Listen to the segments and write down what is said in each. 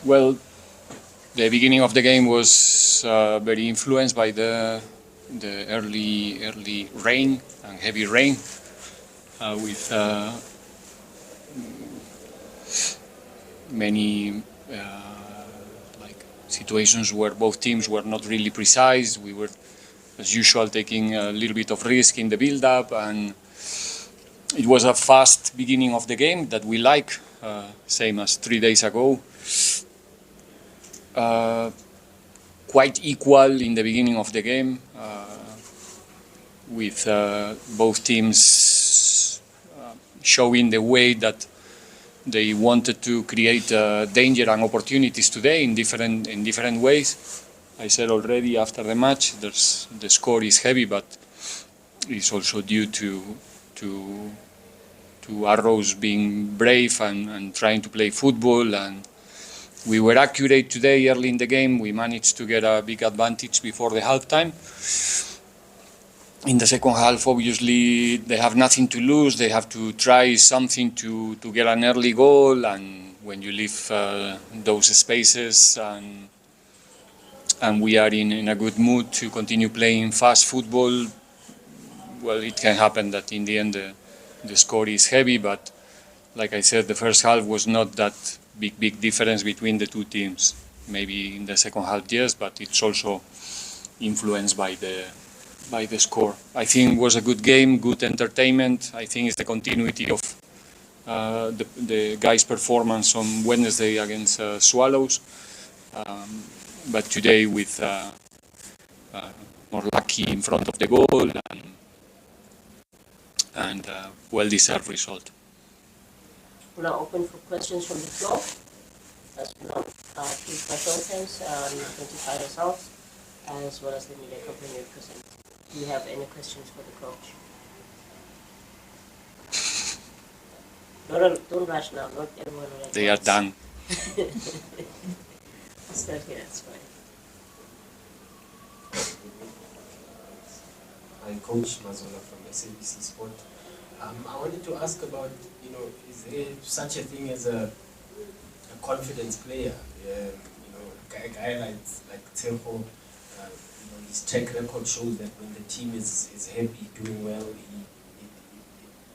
Well, the beginning of the game was very influenced by the early rain and heavy rain with many like situations where both teams were not really precise. We were, as usual, taking a little bit of risk in the build-up, and it was a fast beginning of the game that we like, same as 3 days ago. Quite equal in the beginning of the game, with both teams showing the way that they wanted to create danger and opportunities today in different ways. I said already after the match, the score is heavy, but it's also due to Arrows being brave and trying to play football, and we were accurate today early in the game. We managed to get a big advantage before the halftime. In the second half, obviously, they have nothing to lose. They have to try something to get an early goal, and when you leave those spaces and we are in a good mood to continue playing fast football, well, it can happen that in the end the score is heavy, but like I said, the first half was not that big difference between the two teams. Maybe in the second half, yes, but it's also influenced by the score. I think it was a good game, good entertainment. I think it's the continuity of the guys' performance on Wednesday against Swallows, but today with more lucky in front of the goal and well-deserved result. We're now open for questions from the floor. As you know, please by show of hands, identify yourselves, as well as the media company you represent. Do you have any questions for the coach? No, don't rush now, not everyone will. They are done. Start here, that's fine. I'm Coach Mazola from SABC Sport. I wanted to ask about, is there such a thing as a confidence player? A guy like Tempo, his track record shows that when the team is happy, doing well, it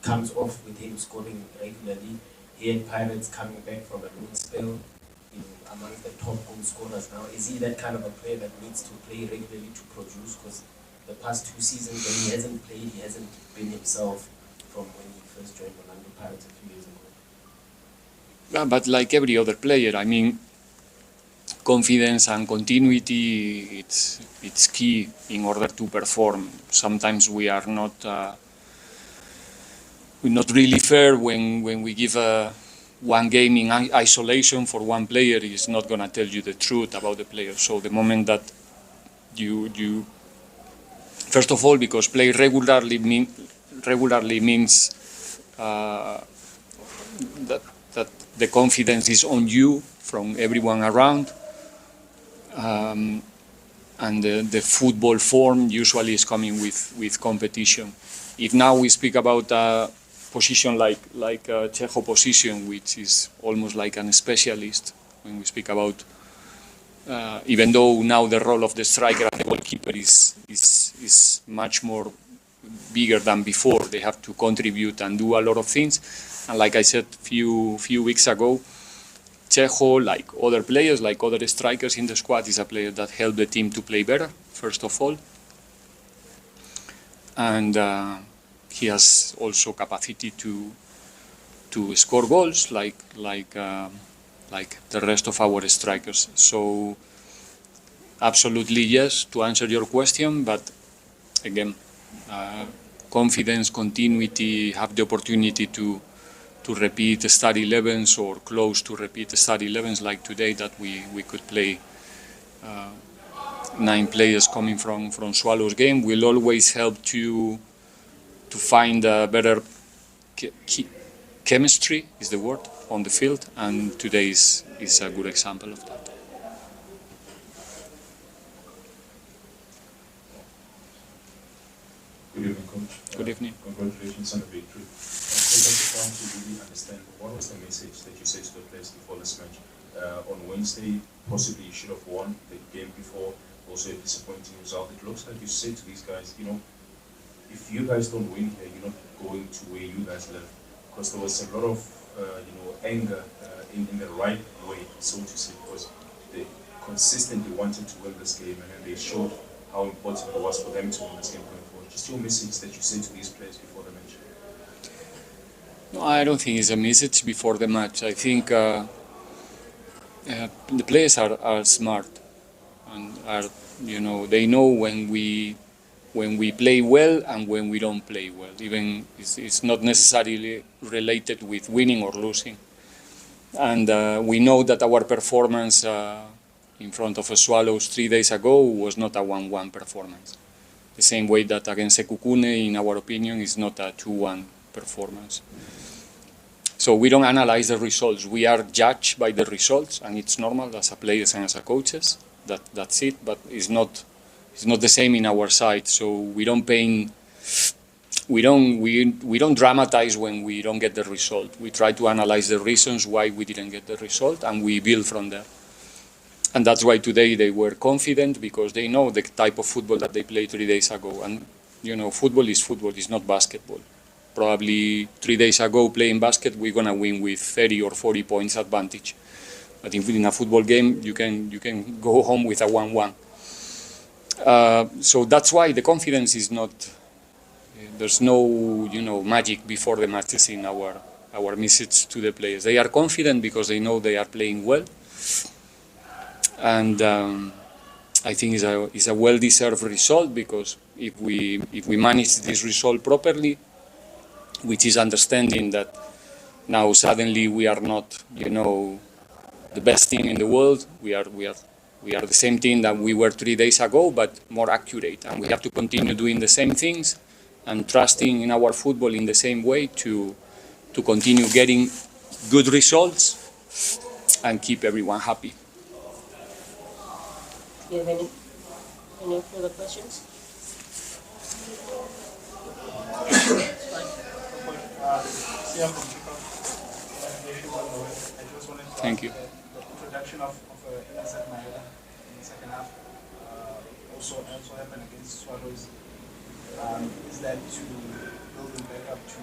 comes off with him scoring regularly. He had Pirates coming back from a loan spell, amongst the top goal scorers now. Is he that kind of a player that needs to play regularly to produce? Because the past 2 seasons when he hasn't played, he hasn't been himself from when he first joined Orlando Pirates a few years ago. But like every other player, I mean, confidence and continuity, it's key in order to perform. Sometimes we are not we're not really fair when we give one game in isolation for one player is not going to tell you the truth about the player. So the moment that you first of all, because play regularly means that the confidence is on you from everyone around, and the football form usually is coming with competition. If now we speak about a position like Chejo position, which is almost like an specialist, when we speak about, even though now the role of the striker and the goalkeeper is much more bigger than before. They have to contribute and do a lot of things. And like I said few weeks ago, Chejo, like other players, like other strikers in the squad, is a player that helped the team to play better, first of all. And he has also capacity to score goals, like the rest of our strikers. So absolutely yes, to answer your question, but again, confidence, continuity, have the opportunity to repeat start 11s or close to repeat start 11s like today, that we could play 9 players coming from Swallows game will always help to find a better chemistry, is the word, on the field, and today is a good example of that. Good evening, Coach. Good evening. Congratulations on the victory. I just want to really understand what was the message that you said to the players before this match. on Wednesday. Possibly you should have won the game before. Also a disappointing result. It looks like you said to these guys, you know, if you guys don't win here, you're not going to where you guys live. Because there was a lot of, anger in the right way, so to say, because they consistently wanted to win this game, and then they showed how important it was for them to win this game going forward. Just your message that you said to these players before the match. No, I don't think it's a message before the match. I think the players are smart, and they know when we play well and when we don't play well. Even it's not necessarily related with winning or losing. And we know that our performance in front of Swallows 3 days ago was not a 1-1 performance. The same way that against Sekukune, in our opinion, is not a 2-1 performance. So we don't analyze the results. We are judged by the results, and it's normal as a players and as a coaches. That's it. But it's not the same in our side. So we don't dramatize when we don't get the result. We try to analyze the reasons why we didn't get the result, and we build from there. And that's why today they were confident, because they know the type of football that they played 3 days ago. And football is football. It's not basketball. Probably 3 days ago playing basket, we're gonna win with 30 or 40 points advantage. But in a football game, you can go home with a 1-1. So that's why the confidence is not. There's no magic before the matches in our message to the players. They are confident because they know they are playing well, and I think it's a well-deserved result, because if we manage this result properly, which is understanding that now suddenly we are not the best team in the world. We are the same team that we were 3 days ago, but more accurate, and we have to continue doing the same things and trusting in our football in the same way to continue getting good results and keep everyone happy. Do you have any further questions? Thank you. The introduction of Innocent Maeda in the second half also happened against Swallows. Is that to build him back up to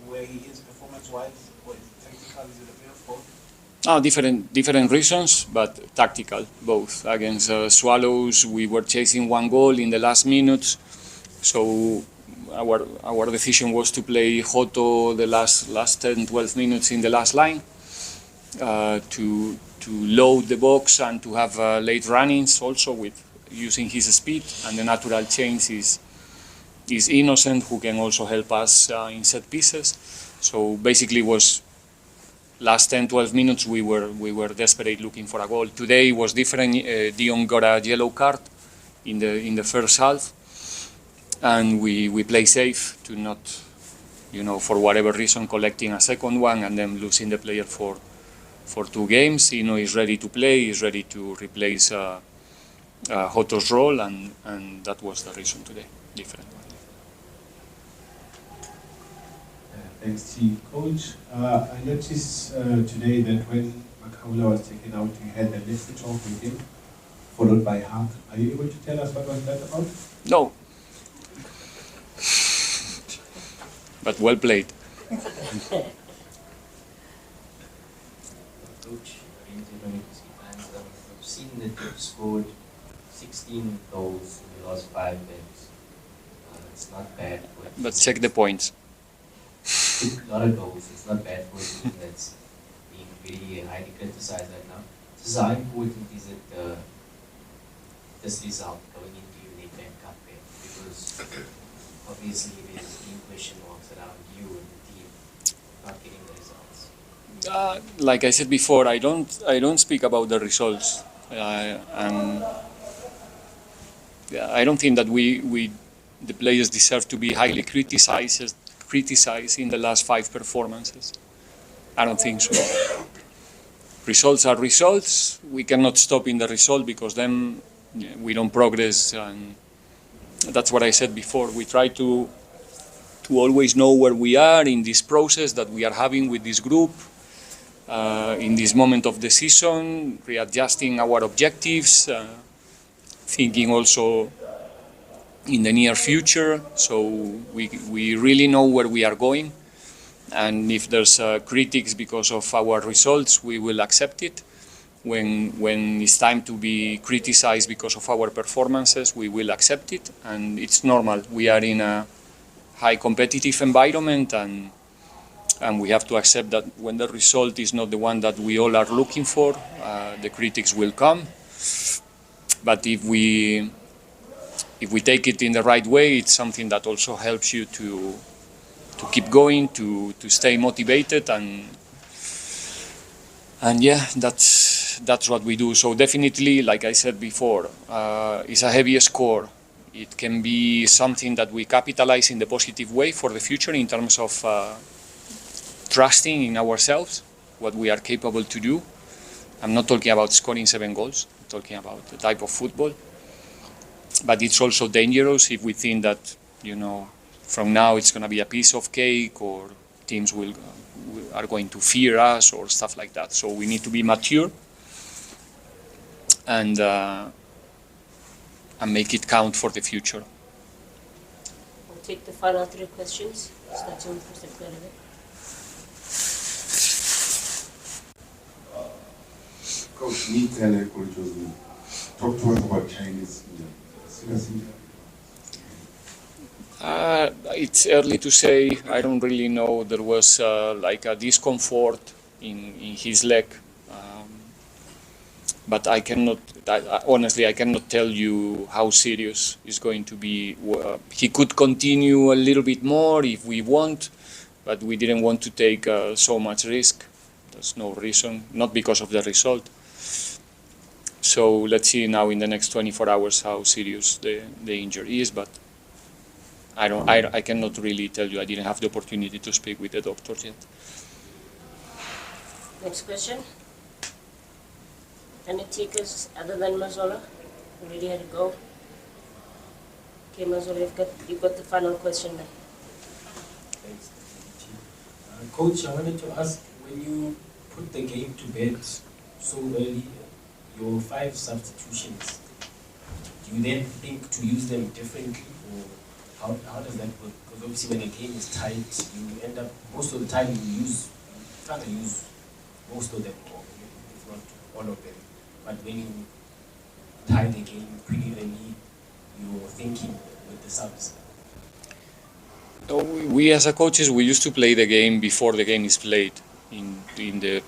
where he is performance-wise, or is it tactical? Is it a bit of both? Different reasons, but tactical, both. Against Swallows, we were chasing one goal in the last minutes, so our decision was to play Joto the last 10-12 minutes in the last line, to load the box and to have late runnings also with using his speed, and the natural change is Innocent, who can also help us in set pieces. So basically was last 10-12 minutes we were desperate looking for a goal. Today was different. Dion got a yellow card in the first half, and we play safe to not, for whatever reason, collecting a second one and then losing the player for 2 games. Ino is ready to play, is ready to replace Joto's role, and that was the reason today. Different one. Thanks, T. Coach. I noticed today that when Makaula was taken out, you had a left talk with him, followed by Haq. Are you able to tell us what was that about? No. But well played. Coach, I've seen that you've scored 16 goals in the last 5 games. It's not bad. But check the points. A lot of goals. It's not bad for a team that's being very highly criticized right now. So how important is it, this result going into your Nedbank Cup game? Because obviously there's been question marks around you and the team not getting the results. Like I said before, I don't speak about the results, and I don't think that the players deserve to be highly criticized in the last 5 performances. I don't think so. Results are results. We cannot stop in the result, because then we don't progress, and that's what I said before. We try to always know where we are in this process that we are having with this group, in this moment of the season, readjusting our objectives, thinking also in the near future. So we really know where we are going. And if there's critics because of our results, we will accept it. When it's time to be criticized because of our performances, we will accept it. And it's normal. We are in a high competitive environment, and we have to accept that when the result is not the one that we all are looking for, the critics will come. But if we take it in the right way, it's something that also helps you to keep going, to stay motivated, and yeah, that's what we do. So definitely, like I said before, it's a heavy score. It can be something that we capitalize in the positive way for the future in terms of trusting in ourselves, what we are capable to do. I'm not talking about scoring 7 goals, I'm talking about the type of football. But it's also dangerous if we think that, from now it's going to be a piece of cake, or teams are going to fear us or stuff like that. So we need to be mature and make it count for the future. We'll take the final 3 questions. Starting with Mr. President. Coach, talk to us about Chinese India. It's early to say. I don't really know. There was like a discomfort in his leg, but I cannot. Honestly, I cannot tell you how serious it's going to be. He could continue a little bit more if we want, but we didn't want to take so much risk. There's no reason, not because of the result. So let's see now in the next 24 hours how serious the injury is, but I cannot really tell you. I didn't have the opportunity to speak with the doctors yet. Next question. Any takers other than Mazola? We already had to go. Okay, Mazola, you've got the final question there. Thanks. Coach, I wanted to ask, when you put the game to bed so early, your 5 substitutions, do you then think to use them differently, or how does that work? Because obviously when a game is tight, you end up, most of the time you try to use most of them, or if not all of them. But when you tie the game pretty early, you're thinking with the subs. We as a coaches, we used to play the game before the game is played in the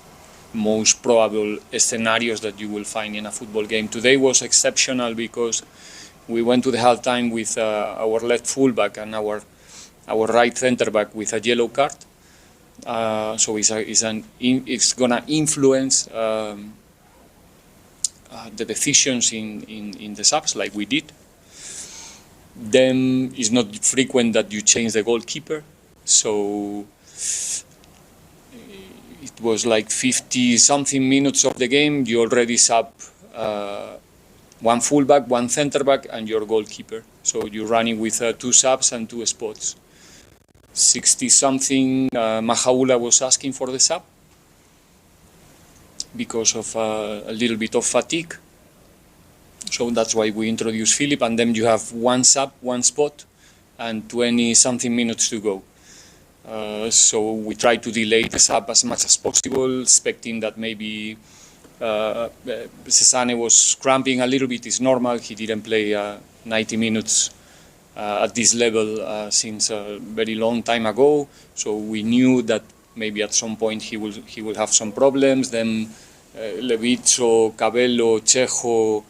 most probable scenarios that you will find in a football game. Today was exceptional because we went to the halftime with our left fullback and our right centre back with a yellow card. So it's gonna influence the decisions in the subs like we did. Then it's not frequent that you change the goalkeeper. So it was like 50-something minutes of the game, you already sub one fullback, one centre back, and your goalkeeper. So you're running with 2 subs and 2 spots. 60-something, Mahaula was asking for the sub because of a little bit of fatigue. So that's why we introduced Philip, and then you have 1 sub, 1 spot, and 20-something minutes to go. So we try to delay the sub as much as possible, expecting that maybe Cesane was cramping a little bit. It's normal. He didn't play 90 minutes at this level since a very long time ago. So we knew that maybe at some point he will have some problems. Then Levitzo, Cabello, Chejo,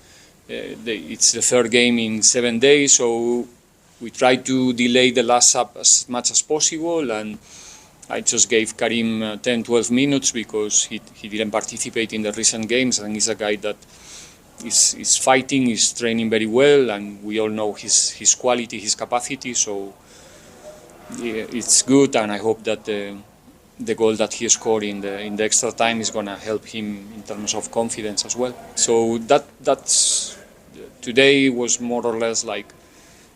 it's the 3rd game in 7 days. So we tried to delay the last sub as much as possible, and I just gave Karim 10-12 minutes because he didn't participate in the recent games, and he's a guy that is fighting, is training very well, and we all know his quality, his capacity. So yeah, it's good, and I hope that the goal that he scored in the extra time is gonna help him in terms of confidence as well. So that's today was more or less like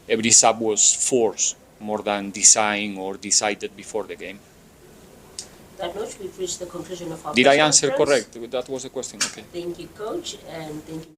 every sub was forced more than designed or decided before the game. that note, we've reached the conclusion of our Did I press answer conference. correct? That was the question. Okay. Thank you, Coach, and thank you.